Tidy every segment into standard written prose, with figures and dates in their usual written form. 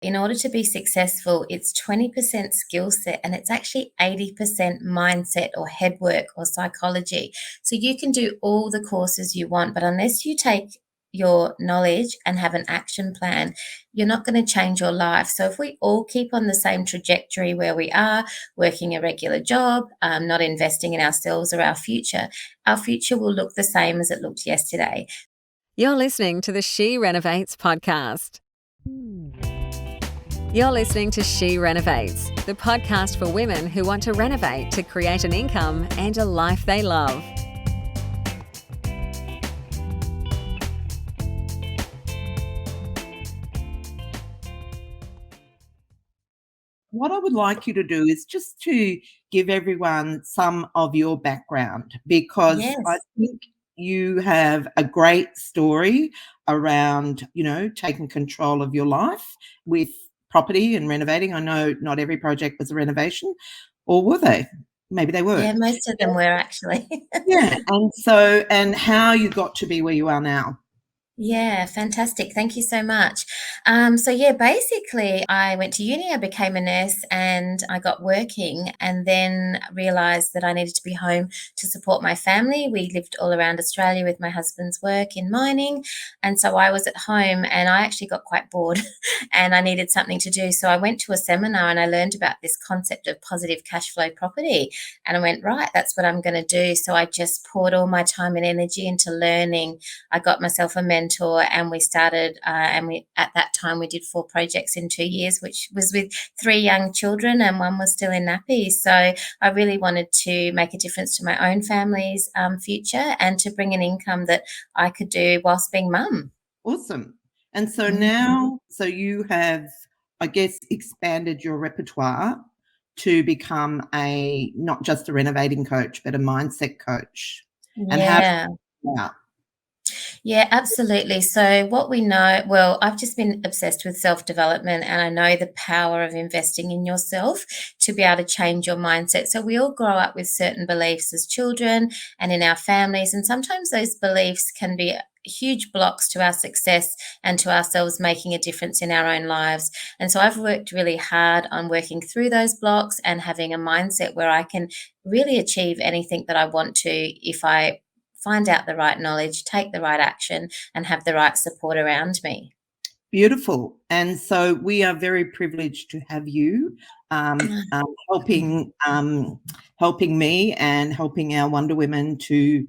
In order to be successful, it's 20% skill set and it's actually 80% mindset or head work or psychology. So you can do all the courses you want, but unless you take your knowledge and have an action plan, you're not going to change your life. So if we all keep on the same trajectory where we are, working a regular job, not investing in ourselves or our future will look the same as it looked yesterday. You're listening to the She Renovates podcast. You're listening to She Renovates, the podcast for women who want to renovate to create an income and a life they love. What I would like you to do is just to give everyone some of your background, because Yes. I think you have a great story around, taking control of your life with property and renovating. I know not every project was a renovation, or were they? Maybe they were. Yeah, most of them were actually. Yeah, and how you got to be where you are now. Yeah, fantastic. Thank you so much. Basically, I went to uni, I became a nurse, and I got working, and then realized that I needed to be home to support my family. We lived all around Australia with my husband's work in mining. And so I was at home and I actually got quite bored and I needed something to do. So I went to a seminar and I learned about this concept of positive cash flow property. And I went, right, that's what I'm going to do. So I just poured all my time and energy into learning. I got myself a mentor and we started at that time we did 4 projects in 2 years, which was with 3 young children and one was still in nappies. So I really wanted to make a difference to my own family's future and to bring an income that I could do whilst being mum. Awesome. And so now, so you have, I guess, expanded your repertoire to become not just a renovating coach, but a mindset coach. And Yeah. how? Yeah, absolutely. So what we know, well, I've just been obsessed with self-development and I know the power of investing in yourself to be able to change your mindset. So we all grow up with certain beliefs as children and in our families, and sometimes those beliefs can be huge blocks to our success and to ourselves making a difference in our own lives. And so I've worked really hard on working through those blocks and having a mindset where I can really achieve anything that I want to if I find out the right knowledge, take the right action, and have the right support around me. Beautiful. And so we are very privileged to have you helping me and helping our Wonder Women to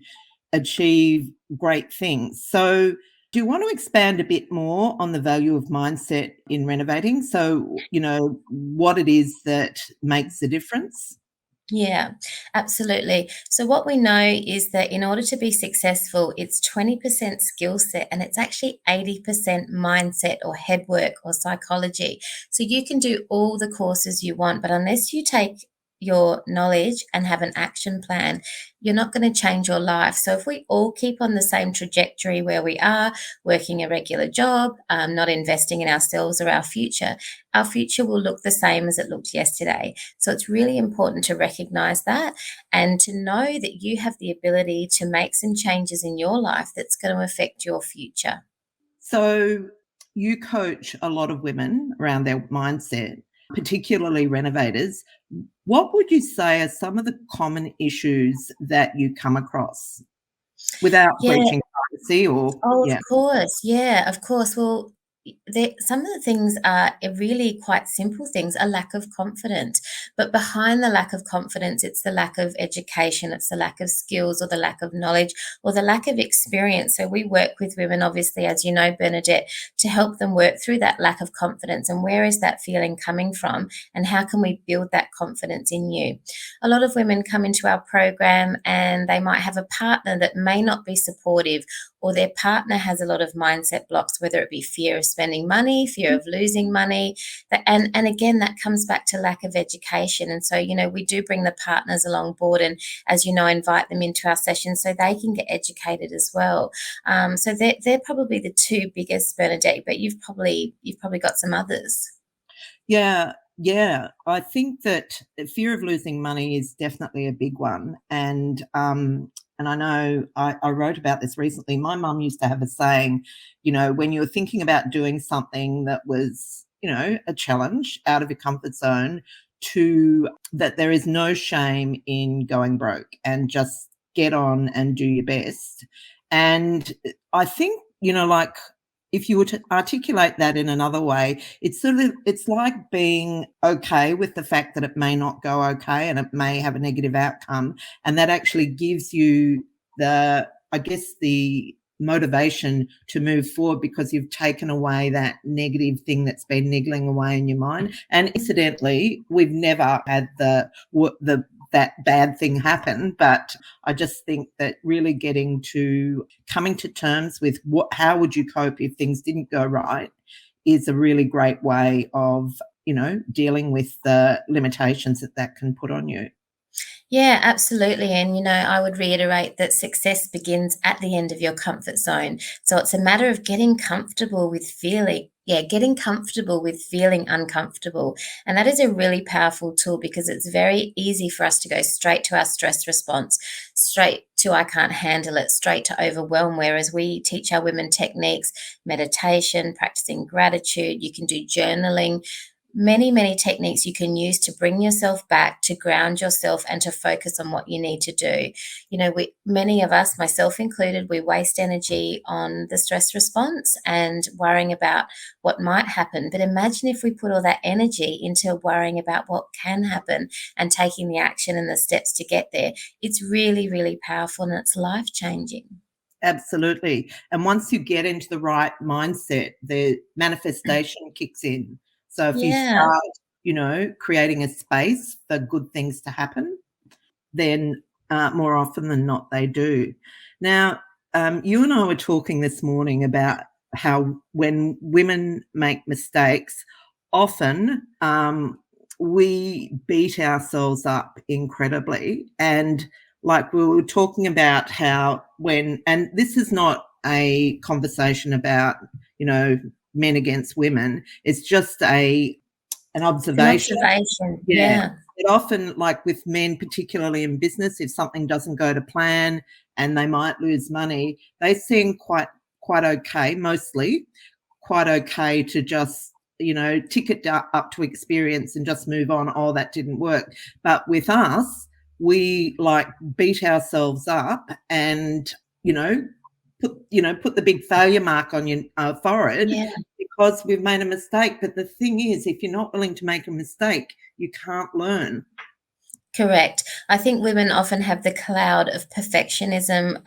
achieve great things. So do you want to expand a bit more on the value of mindset in renovating? So, what it is that makes a difference? Yeah, absolutely. So what we know is that in order to be successful, it's 20% skill set and it's actually 80% mindset or head work or psychology. So you can do all the courses you want, but unless you take your knowledge and have an action plan, you're not going to change your life. So if we all keep on the same trajectory where we are, working a regular job, not investing in ourselves or our future will look the same as it looked yesterday. So it's really important to recognize that and to know that you have the ability to make some changes in your life that's going to affect your future. So you coach a lot of women around their mindset, particularly renovators. What would you say are some of the common issues that you come across without Yeah. breaching privacy or? Oh, Yeah. of course. Yeah, of course. Well, some of the things are really quite simple things, a lack of confidence. But behind the lack of confidence, it's the lack of education, it's the lack of skills or the lack of knowledge or the lack of experience. So we work with women, obviously, as you know, Bernadette, to help them work through that lack of confidence and where is that feeling coming from and how can we build that confidence in you. A lot of women come into our program and they might have a partner that may not be supportive or their partner has a lot of mindset blocks, whether it be fear of spending money, fear of losing money. And again, that comes back to lack of education. And so, we do bring the partners along board and, as you know, invite them into our sessions so they can get educated as well. So they're probably the 2 biggest, Bernadette, but you've probably got some others. Yeah. I think that fear of losing money is definitely a big one. And I know I wrote about this recently. My mum used to have a saying, when you're thinking about doing something that was a challenge out of your comfort zone, to that there is no shame in going broke, and just get on and do your best. And I think, like, if you were to articulate that in another way, it's like being okay with the fact that it may not go okay and it may have a negative outcome. And that actually gives you the motivation to move forward, because you've taken away that negative thing that's been niggling away in your mind. And incidentally, we've never had that bad thing happen, but I just think that really coming to terms with how would you cope if things didn't go right is a really great way of dealing with the limitations that can put on you. Yeah, absolutely. And, I would reiterate that success begins at the end of your comfort zone. So it's a matter of getting comfortable with getting comfortable with feeling uncomfortable. And that is a really powerful tool, because it's very easy for us to go straight to our stress response, straight to I can't handle it, straight to overwhelm. Whereas we teach our women techniques, meditation, practicing gratitude, you can do journaling, many, many techniques you can use to bring yourself back, to ground yourself, and to focus on what you need to do. Many of us, myself included, we waste energy on the stress response and worrying about what might happen. But imagine if we put all that energy into worrying about what can happen and taking the action and the steps to get there. It's really, really powerful, and it's life-changing. Absolutely. And once you get into the right mindset, the manifestation kicks in. So if you Yeah. start, creating a space for good things to happen, then more often than not they do. Now, you and I were talking this morning about how when women make mistakes, often we beat ourselves up incredibly. And like we were talking about how and this is not a conversation about, men against women. It's just an observation. An observation. Yeah. Yeah. It often, like with men, particularly in business, if something doesn't go to plan and they might lose money, they seem quite okay, mostly quite okay to just, tick it up to experience and just move on. Oh, that didn't work. But with us, we like beat ourselves up and, put the big failure mark on your forehead, Yeah. because we've made a mistake. But the thing is, if you're not willing to make a mistake, you can't learn. Correct. I think women often have the cloud of perfectionism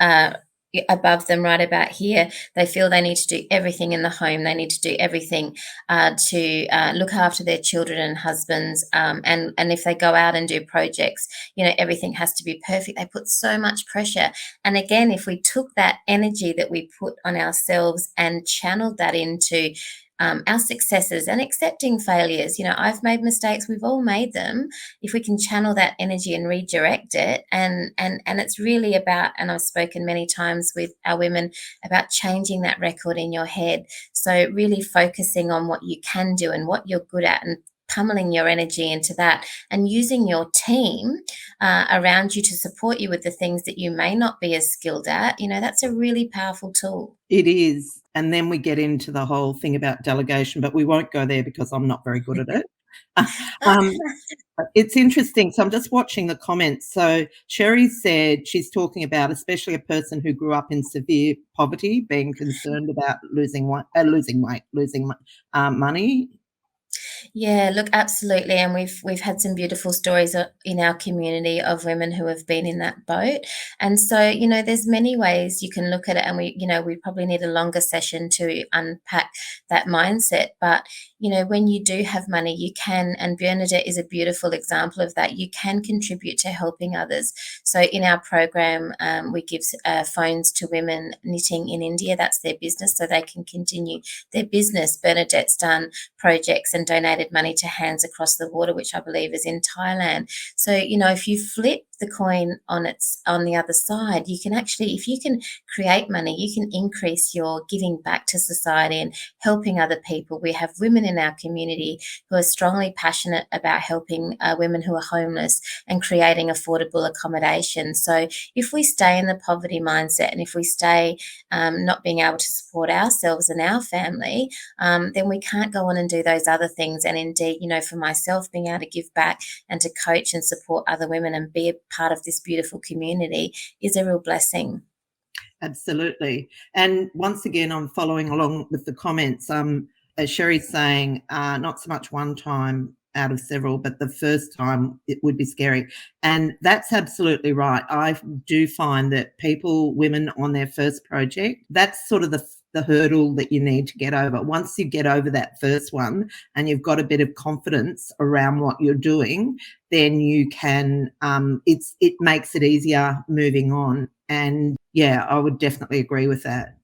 above them right about here. They feel they need to do everything in the home. They need to do everything to look after their children and husbands. And if they go out and do projects, everything has to be perfect. They put so much pressure. And again, if we took that energy that we put on ourselves and channeled that into our successes and accepting failures. I've made mistakes. We've all made them. If we can channel that energy and redirect it, and it's really about, and I've spoken many times with our women about changing that record in your head. So really focusing on what you can do and what you're good at, and pummeling your energy into that, and using your team around you to support you with the things that you may not be as skilled at. That's a really powerful tool. It is. And then we get into the whole thing about delegation, but we won't go there because I'm not very good at it. It's interesting. So I'm just watching the comments. So Sherry said she's talking about especially a person who grew up in severe poverty being concerned about losing money. Yeah, look, absolutely. And we've had some beautiful stories in our community of women who have been in that boat. And so, there's many ways you can look at it, and we probably need a longer session to unpack that mindset. But, when you do have money, you can, and Bernadette is a beautiful example of that, you can contribute to helping others. So in our program, we give phones to women knitting in India. That's their business, so they can continue their business. Bernadette's done projects and donated money to Hands Across the Water, which I believe is in Thailand. So, if you flip the coin on the other side, you can actually, if you can create money, you can increase your giving back to society and helping other people. We have women in our community who are strongly passionate about helping women who are homeless and creating affordable accommodation. So if we stay in the poverty mindset, and if we stay not being able to support ourselves and our family, then we can't go on and do those other things. And indeed, for myself, being able to give back and to coach and support other women and be a part of this beautiful community is a real blessing. Absolutely. And once again, I'm following along with the comments. As Sherry's saying, not so much one time out of several, but the first time it would be scary. And that's absolutely right. I do find that women on their first project, that's sort of the hurdle that you need to get over. Once you get over that first one and you've got a bit of confidence around what you're doing, then you can, it makes it easier moving on. And yeah, I would definitely agree with that.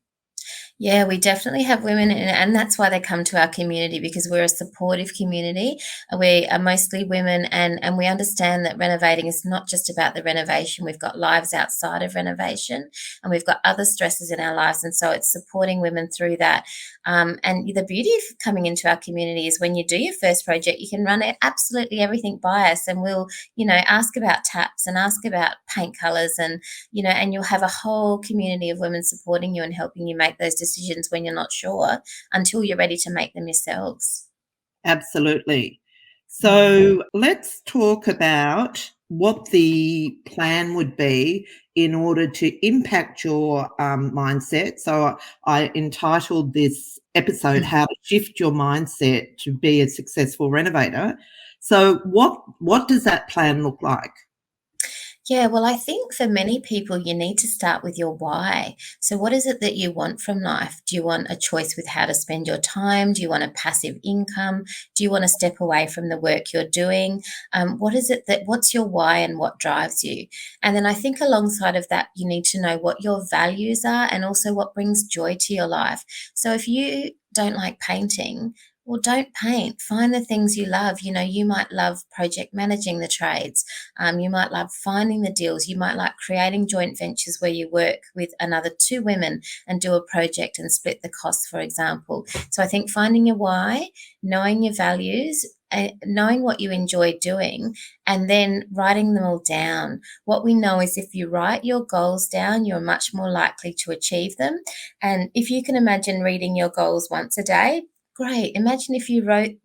Yeah, we definitely have women, and that's why they come to our community, because we're a supportive community. We are mostly women, and we understand that renovating is not just about the renovation. We've got lives outside of renovation, and we've got other stresses in our lives, and so it's supporting women through that. And the beauty of coming into our community is when you do your first project, you can run absolutely everything by us, and we'll, ask about taps and ask about paint colours, and you'll have a whole community of women supporting you and helping you make those decisions when you're not sure, until you're ready to make them yourselves. Absolutely. So let's talk about what the plan would be in order to impact your mindset. So I entitled this episode, How to Shift Your Mindset to Be a Successful Renovator. So what does that plan look like? Yeah, well, I think for many people, you need to start with your why. So, what is it that you want from life? Do you want a choice with how to spend your time? Do you want a passive income? Do you want to step away from the work you're doing? What's your why and what drives you? And then I think alongside of that, you need to know what your values are and also what brings joy to your life. So, if you don't like painting, well, don't paint. Find the things you love. You might love project managing the trades. You might love finding the deals. You might like creating joint ventures where you work with another two women and do a project and split the costs, for example. So I think finding your why, knowing your values, knowing what you enjoy doing, and then writing them all down. What we know is if you write your goals down, you're much more likely to achieve them. And if you can imagine reading your goals once a day, great. Imagine if you read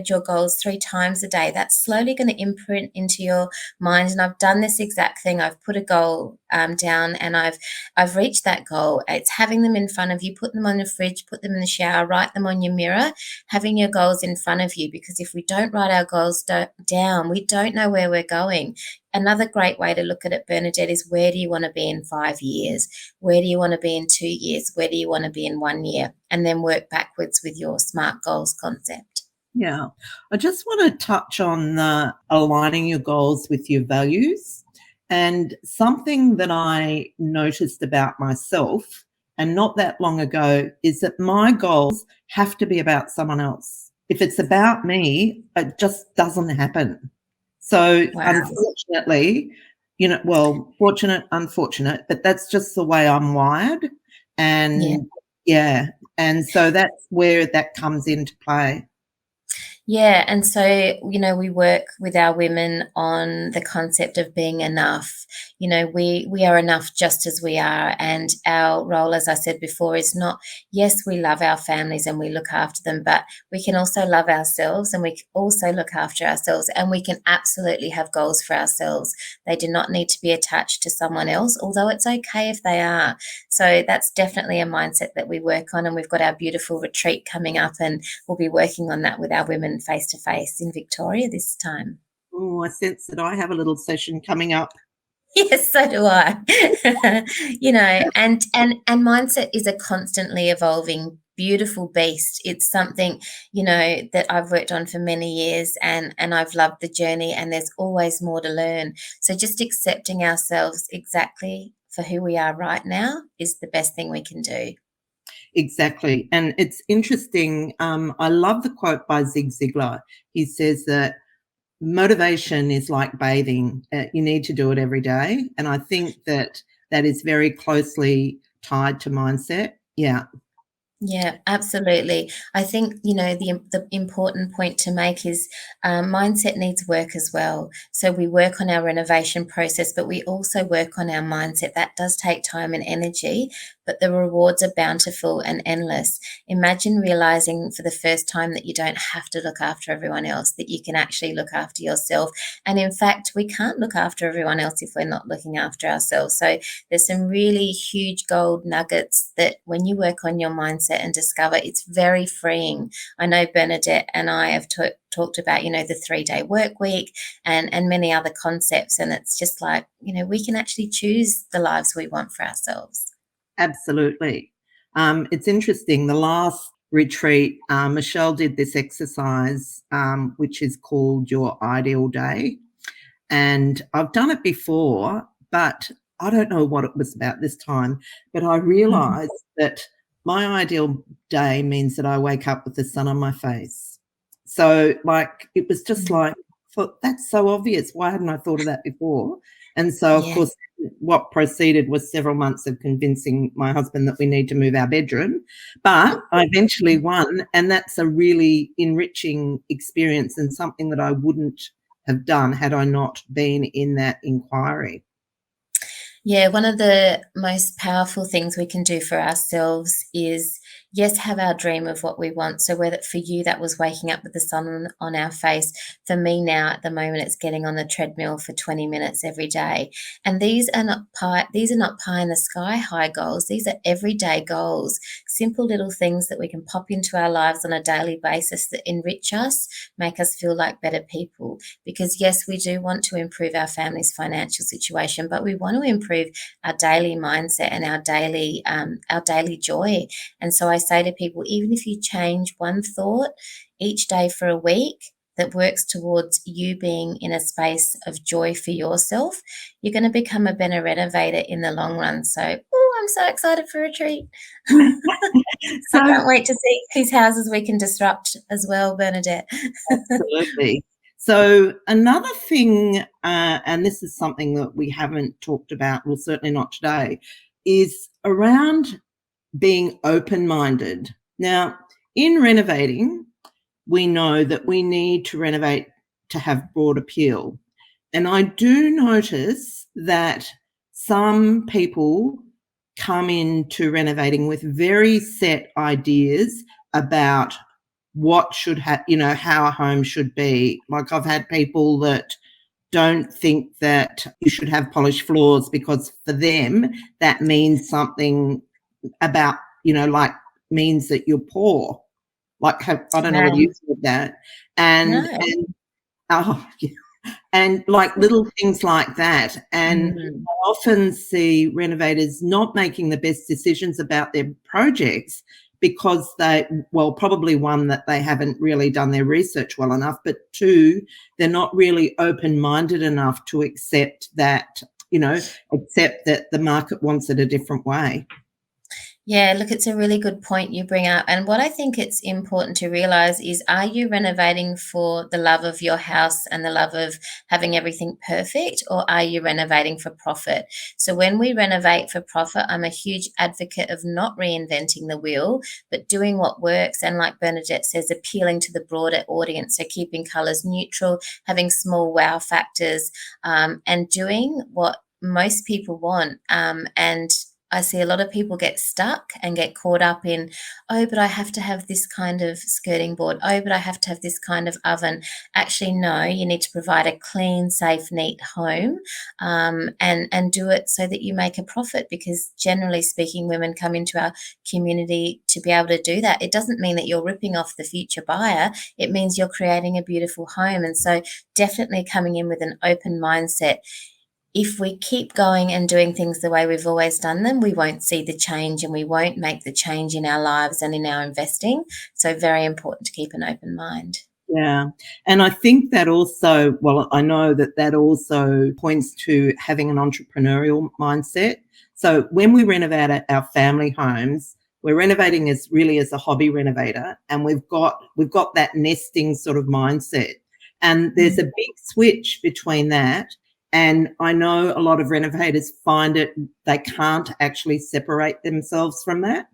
your goals 3 times a day. That's slowly going to imprint into your mind. And I've done this exact thing. I've put a goal down, and I've reached that goal. It's having them in front of you. Put them on the fridge. Put them in the shower. Write them on your mirror. Having your goals in front of you, because if we don't write our goals down, we don't know where we're going. Another great way to look at it, Bernadette, is where do you want to be in 5 years? Where do you want to be in 2 years? Where do you want to be in 1 year? And then work backwards with your SMART goals concept. Yeah. I just want to touch on aligning your goals with your values. And something that I noticed about myself, and not that long ago, is that my goals have to be about someone else. If it's about me, it just doesn't happen. So Wow. unfortunately, fortunate, unfortunate, but that's just the way I'm wired. And and so that's where that comes into play. Yeah, and so, we work with our women on the concept of being enough. We are enough just as we are, and our role, as I said before, is not, yes, we love our families and we look after them, but we can also love ourselves, and we can also look after ourselves, and we can absolutely have goals for ourselves. They do not need to be attached to someone else, although it's okay if they are. So that's definitely a mindset that we work on, and we've got our beautiful retreat coming up, and we'll be working on that with our women face-to-face in Victoria this time. Oh, I sense that I have a little session coming up. Yes, so do I. And mindset is a constantly evolving, beautiful beast. It's something, that I've worked on for many years, and I've loved the journey, and there's always more to learn. So just accepting ourselves exactly for who we are right now is the best thing we can do. Exactly. And it's interesting. I love the quote by Zig Ziglar. He says that motivation is like bathing. You need to do it every day. And I think that is very closely tied to mindset. Yeah. Yeah, absolutely. I think, the important point to make is mindset needs work as well. So we work on our renovation process, but we also work on our mindset. That does take time and energy, but the rewards are bountiful and endless. Imagine realizing for the first time that you don't have to look after everyone else, that you can actually look after yourself. And in fact, we can't look after everyone else if we're not looking after ourselves. So there's some really huge gold nuggets that when you work on your mindset and discover, it's very freeing. I know Bernadette and I have talked about, the 3-day work week and many other concepts. And it's just like, we can actually choose the lives we want for ourselves. Absolutely. It's interesting. The last retreat, Michelle did this exercise, which is called Your Ideal Day. And I've done it before, but I don't know what it was about this time. But I realised that my ideal day means that I wake up with the sun on my face. So, it was just like, that's so obvious. Why hadn't I thought of that before? And so, of course, what proceeded was several months of convincing my husband that we need to move our bedroom. But I eventually won, and that's a really enriching experience and something that I wouldn't have done had I not been in that inquiry. Yeah, one of the most powerful things we can do for ourselves is, yes, have our dream of what we want. So whether for you that was waking up with the sun on our face, for me now at the moment it's getting on the treadmill for 20 minutes every day. And these are not pie in the sky high goals. These are everyday goals, simple little things that we can pop into our lives on a daily basis that enrich us, make us feel like better people. Because yes, we do want to improve our family's financial situation, but we want to improve our daily mindset and our daily joy. And so I say to people, even if you change one thought each day for a week that works towards you being in a space of joy for yourself, you're going to become a better renovator in the long run. So, I'm so excited for a retreat. I can't wait to see whose houses we can disrupt as well, Bernadette. Absolutely. So another thing, and this is something that we haven't talked about, well, certainly not today, is around being open-minded. Now, in renovating, we know that we need to renovate to have broad appeal. And I do notice that some people come into renovating with very set ideas about what should how a home should be. Like, I've had people that don't think that you should have polished floors because for them that means something about, means that you're poor. Like, I don't know whether you said that. And, No. and like little things like that. And I often see renovators not making the best decisions about their projects because probably one, that they haven't really done their research well enough, but two, they're not really open-minded enough to accept that the market wants it a different way. Yeah, look, it's a really good point you bring up. And what I think it's important to realize is, are you renovating for the love of your house and the love of having everything perfect, or are you renovating for profit? So when we renovate for profit, I'm a huge advocate of not reinventing the wheel, but doing what works. And like Bernadette says, appealing to the broader audience. So keeping colors neutral, having small wow factors, and doing what most people want. And I see a lot of people get stuck and get caught up in, but I have to have this kind of skirting board. But I have to have this kind of oven. Actually, no, you need to provide a clean, safe, neat home, and do it so that you make a profit, because generally speaking, women come into our community to be able to do that. It doesn't mean that you're ripping off the future buyer. It means you're creating a beautiful home. And so definitely coming in with an open mindset. If we keep going and doing things the way we've always done them, we won't see the change, and we won't make the change in our lives and in our investing. So very important to keep an open mind. Yeah. And I think that also, I know that also points to having an entrepreneurial mindset. So when we renovate our family homes, we're renovating as a hobby renovator, and we've got that nesting sort of mindset. And there's a big switch between that. And I know a lot of renovators find it, they can't actually separate themselves from that.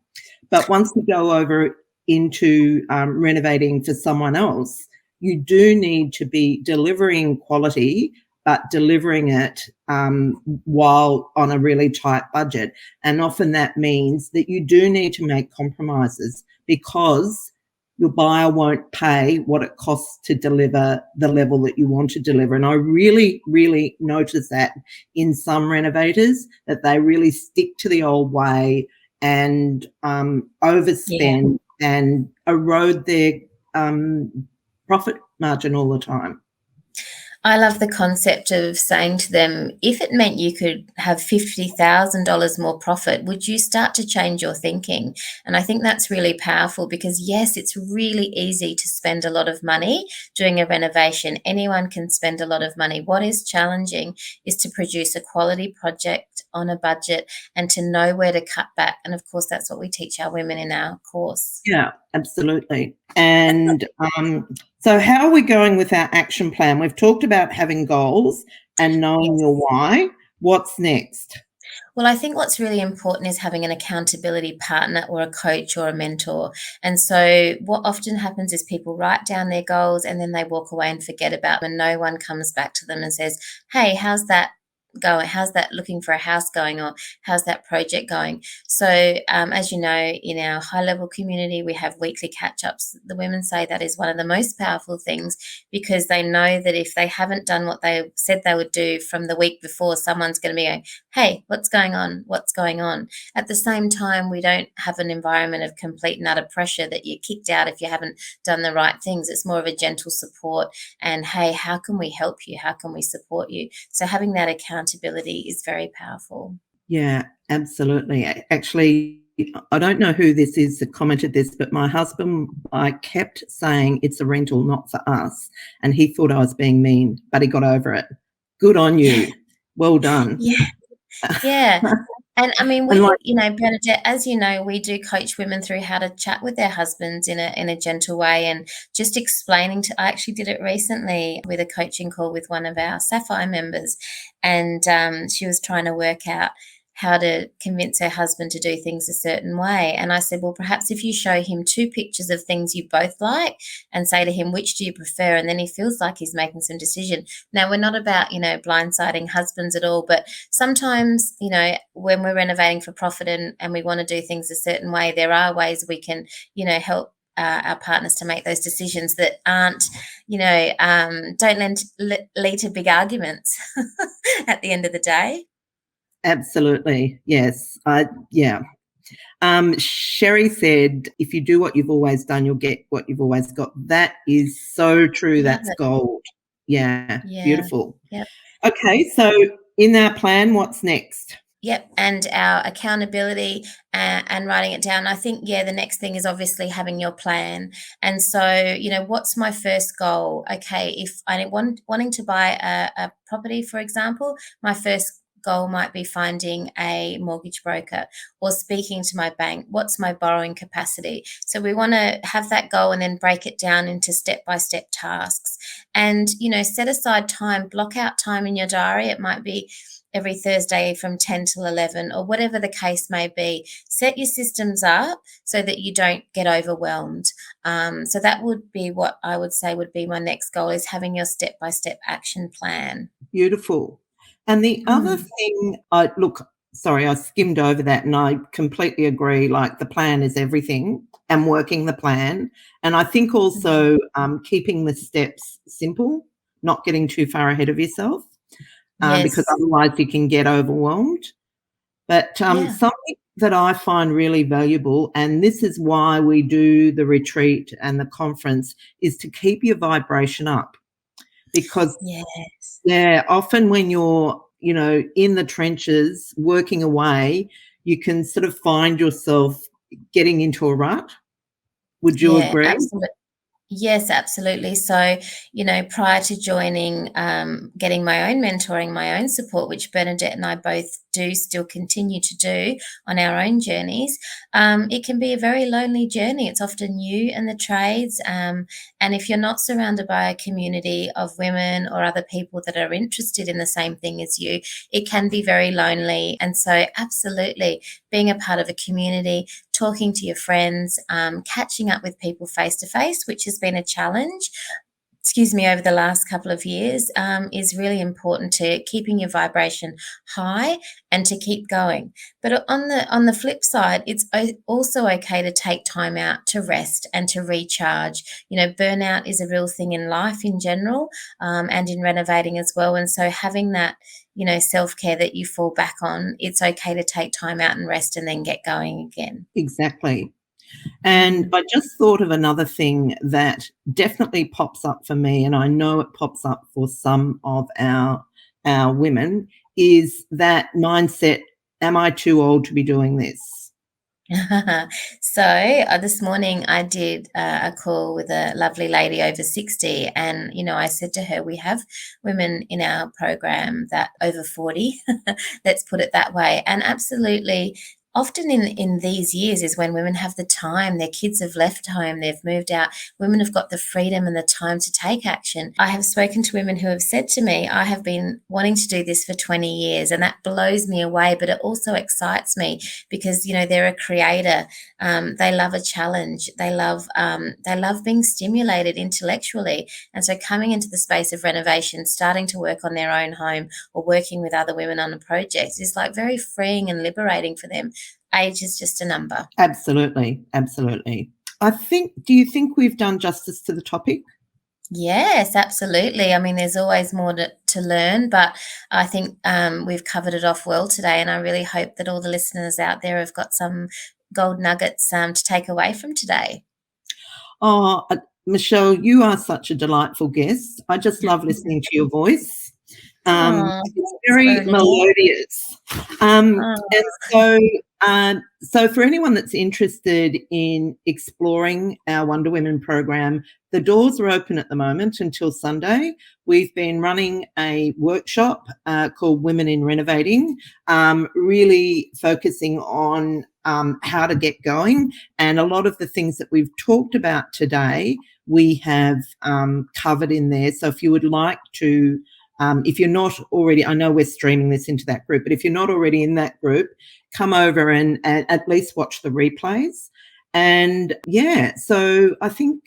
But once you go over into renovating for someone else, you do need to be delivering quality, but delivering it while on a really tight budget. And often that means that you do need to make compromises because your buyer won't pay what it costs to deliver the level that you want to deliver. And I really, really notice that in some renovators, that they really stick to the old way and overspend and erode their profit margin all the time. I love the concept of saying to them, if it meant you could have $50,000 more profit, would you start to change your thinking? And I think that's really powerful because, yes, it's really easy to spend a lot of money doing a renovation. Anyone can spend a lot of money. What is challenging is to produce a quality project on a budget and to know where to cut back. And of course, that's what we teach our women in our course. Yeah, absolutely. And so how are we going with our action plan? We've talked about having goals and knowing your why. What's next? Well, I think what's really important is having an accountability partner or a coach or a mentor. And so what often happens is people write down their goals and then they walk away and forget about them, and no one comes back to them and says, hey, how's that going? How's that looking for a house going, or how's that project going? So as you know, in our high level community, we have weekly catch ups. The women say that is one of the most powerful things because they know that if they haven't done what they said they would do from the week before, someone's going to be going, hey, what's going on? What's going on? At the same time, we don't have an environment of complete and utter pressure that you're kicked out if you haven't done the right things. It's more of a gentle support and, hey, how can we help you? How can we support you? So having that accountability is very powerful. Yeah, absolutely. Actually, I don't know who this is that commented this, but my husband, I kept saying it's a rental, not for us. And he thought I was being mean, but he got over it. Good on you. Well done. Yeah. Yeah. And I mean, And like, Bernadette, as you know, we do coach women through how to chat with their husbands in a gentle way, and just explaining I actually did it recently with a coaching call with one of our Sapphire members, and she was trying to work out how to convince her husband to do things a certain way. And I said, well, perhaps if you show him 2 pictures of things you both like and say to him, which do you prefer? And then he feels like he's making some decision. Now, we're not about, blindsiding husbands at all, but sometimes, when we're renovating for profit and we want to do things a certain way, there are ways we can, help our partners to make those decisions that aren't, don't lead to big arguments at the end of the day. absolutely. Yes. Yeah. Sherry said, if you do what you've always done, you'll get what you've always got. That is so true. That's gold. Yeah. Beautiful. Yep. Okay. So in our plan, what's next? Yep, and our accountability and writing it down. I think, the next thing is obviously having your plan. And so, what's my first goal? Okay, if I wanting to buy a property, for example, my first goal might be finding a mortgage broker or speaking to my bank. What's my borrowing capacity? So we want to have that goal and then break it down into step-by-step tasks. And, set aside time, block out time in your diary. It might be every Thursday from 10 till 11 or whatever the case may be. Set your systems up so that you don't get overwhelmed. So that would be what I would say would be my next goal, is having your step-by-step action plan. Beautiful. And the other thing, I skimmed over that and I completely agree. Like, the plan is everything, and working the plan. And I think also keeping the steps simple, not getting too far ahead of yourself. Because otherwise you can get overwhelmed. But something that I find really valuable, and this is why we do the retreat and the conference, is to keep your vibration up. Because often when you're, in the trenches working away, you can sort of find yourself getting into a rut. Would you agree? Absolutely. Yes, absolutely. So, prior to joining, getting my own mentoring, my own support, which Bernadette and I both do still continue to do on our own journeys, it can be a very lonely journey. It's often you and the trades. And if you're not surrounded by a community of women or other people that are interested in the same thing as you, it can be very lonely. And so absolutely being a part of a community, talking to your friends, catching up with people face to face, which has been a challenge, over the last couple of years, is really important to keeping your vibration high and to keep going. But on the flip side, it's also okay to take time out to rest and to recharge. Burnout is a real thing in life in general, and in renovating as well. And so having that, self-care that you fall back on, it's okay to take time out and rest and then get going again. Exactly. And I just thought of another thing that definitely pops up for me, and I know it pops up for some of our women, is that mindset, am I too old to be doing this? So this morning I did a call with a lovely lady over 60, and I said to her, we have women in our program that over 40, let's put it that way. And absolutely, often in these years is when women have the time, their kids have left home, they've moved out, women have got the freedom and the time to take action. I have spoken to women who have said to me, I have been wanting to do this for 20 years, and that blows me away, but it also excites me because, they're a creator. They love a challenge. They love being stimulated intellectually. And so coming into the space of renovation, starting to work on their own home or working with other women on a project is like very freeing and liberating for them. Age is just a number. Absolutely. Do you think we've done justice to the topic? Yes, absolutely. I mean, there's always more to learn, but I think we've covered it off well today, and I really hope that all the listeners out there have got some gold nuggets to take away from today. Oh, Michelle, you are such a delightful guest. I just love listening to your voice. It's very melodious. And so for anyone that's interested in exploring our Wonder Women program, the doors are open at the moment until Sunday. We've been running a workshop called Women in Renovating, really focusing on how to get going. And a lot of the things that we've talked about today, we have covered in there. So if you would like to, if you're not already, I know we're streaming this into that group, but if you're not already in that group, come over and at least watch the replays. And so I think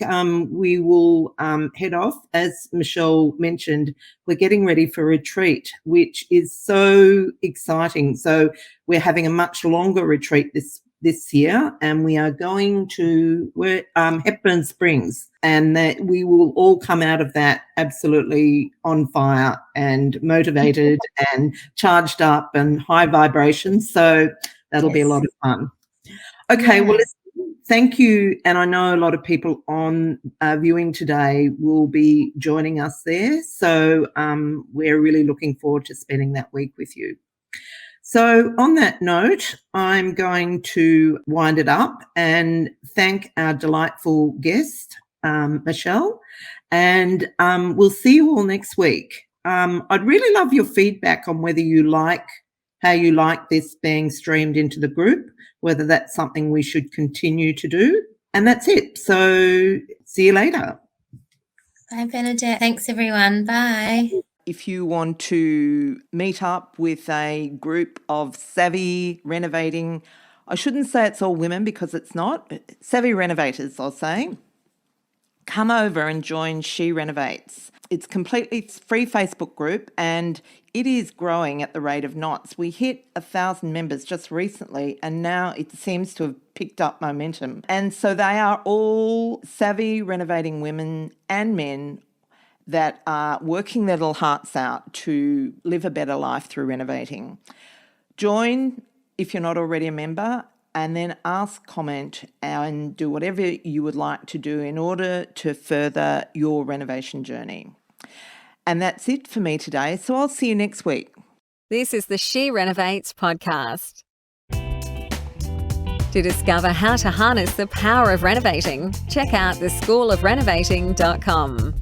we will head off. As Michelle mentioned, we're getting ready for retreat, which is so exciting. So we're having a much longer retreat this year, and we are going to Hepburn Springs, and that we will all come out of that absolutely on fire and motivated and charged up and high vibrations. So that'll be a lot of fun. Okay, well, thank you. And I know a lot of people on viewing today will be joining us there. So we're really looking forward to spending that week with you. So on that note, I'm going to wind it up and thank our delightful guest, Michelle, and we'll see you all next week. I'd really love your feedback on whether you like how you like this being streamed into the group, whether that's something we should continue to do. And that's it. So see you later. Bye, Bernadette. Thanks, everyone. Bye. If you want to meet up with a group of savvy renovating, I shouldn't say it's all women because it's not, savvy renovators, I'll say, come over and join She Renovates. It's completely free Facebook group, and it is growing at the rate of knots. We hit 1,000 members just recently, and now it seems to have picked up momentum. And so they are all savvy renovating women and men that are working their little hearts out to live a better life through renovating. Join if you're not already a member, and then ask, comment, and do whatever you would like to do in order to further your renovation journey. And that's it for me today, so I'll see you next week. This is the She Renovates podcast. To discover how to harness the power of renovating, check out theschoolofrenovating.com.